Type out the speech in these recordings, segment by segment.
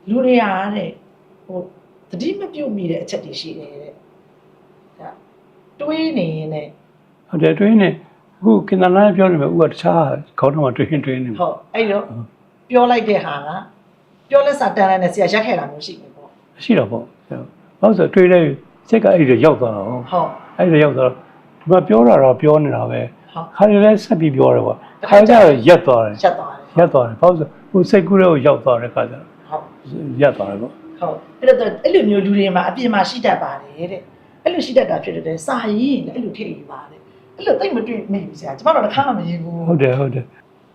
လူတွေအားတဲ့ဟိုတတိမပြုတ်မိတဲ့အချက်တွေရှိတယ်တဲ့ဒါတွေးနေရင်လည်းဟုတ်တယ်တွေးနေအခုကင်တနာပြောနေမှာဥကတခြားခေါင်းထဲမှာတွေးနေဟုတ်အဲ့တော့ပြောလိုက်တဲ့ဟာကပြောလက်စာတန်းလိုက်နဲ့ဆရာရက်ခဲ့တာမျိုးရှိတယ်ပေါ့ရှိတော့ပေါ့ဘာလို့ဆိုတွေးလိုက်စိတ်ကအဲ့ဒီရောက်သွားတော့ဟုတ်အဲ့ဒီရောက်သွားဒီမှာပြောတာတော့ပြောနေတာပဲခါရလဲဆက်ပြီးပြောတယ်ပေါ့ခါကြရက်သွားတယ်ရက်သွားတယ်ဘာလို့ဆိုဟိုစိတ်ကူးတွေကိုရောက်သွားတဲ့ခါကျတော့ဟုတ်ရက်သွားတယ်ပေါ့ဟုတ်အဲ့လိုမျိုးလူတွေမှာအပြင်မှာရှိတတ်ပါတယ်တဲ့အဲ့လိုရှိတတ်တာဖြစ်တဲ့စာရင်းနဲ့အဲ့လိုထည့်ယူပါတယ်အဲ့လိုတိတ်မတွေ့မိဘူးဆရာကျမတို့တစ်ခါမှမရဘူးဟုတ်တယ်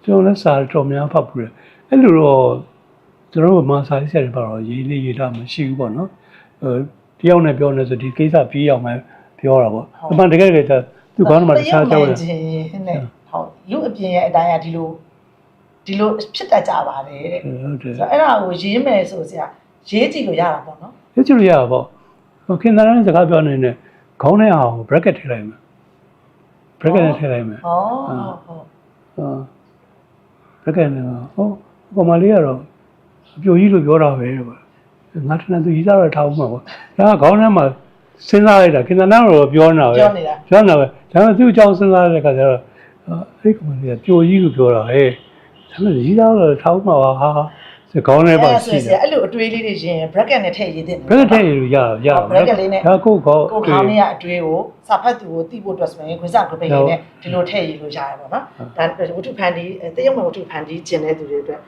ကျွန်တော်လည်းစာတော်များဖတ်ဘူးလေအဲ့လိုတော့ကျွန်တော်တို့မှာစာရေးဆရာတွေပါတော့ရေးလေးရေးတာမရှိဘူးပေါ့နော်တယောက်နဲ့ပြောနေဆိုဒီကိစ္စပြီးအောင်မှပြောတာပေါ့အမှန်တကယ်လည်းသူကောင်းမှတခြားကြောက်တယ်နဲ့ဟုတ်လူအပြင်ရဲ့အတိုင်းကဒီလိုဖြစ်တတ်ကြပါတယ်တဲ့ဟုတ်တယ်အဲ့ဒါကိုရေးမယ်ဆိုဆရာရေးကြည့်လို့ရတာပေါ့နော်ရေးကြည့်လို့ရတာပေါ့ခင်ဗျားလည်းစကားပြောနေနဲ့ခေါင်းထဲအောင် bracket ထည့်လိုက်မယ် bracket နဲ့ထည့်လိုက်မယ်ဟုတ်bracket နဲ့ဟိုမလေးကတော့အပြိုကြီးလို့ပြောတာပဲပေါ့ငါထင်တယ်သူရေးသားတော့ထားဦးမှာပေါ့ဒါကခေါင်းထဲမှာစဉ်းစားလိုက်တာခင်ဗျားတော့ပြောနေတာပဲပြောနေတာပဲဒါပေမဲ့သူ့အကြောင်းစဉ်းစားတဲ့အခါကျတော့အဲ့ကောင်လေးကပြိုကြီးလို့ပြောတာဟဲ့ဒါပေမဲ့ရေးသားတော့ထားဦးမှာပါဟာစကောင်းလေးပါရှိတယ်အဲ့လိုအတွေးလေးတွေရှင် bracket နဲ့ထည့်ရေးတဲ့ bracket ထည့်ရေးလို့ရ bracket လေးနဲ့ဒါကိုခေါင်းလေးကအတွေးကိုစာဖတ်သူကိုသိဖို့အတွက်ဆိုရင်ခွင့်စာကပိတ်လေးနဲ့ဒီလိုထည့်ရေးလို့ရတယ်ပေါ့နော်ဒါဝတ္ထုဖန်တီးတရုတ်မှာဝတ္ထုဖန်တီးကျင်တဲ့သူတွေအတွက်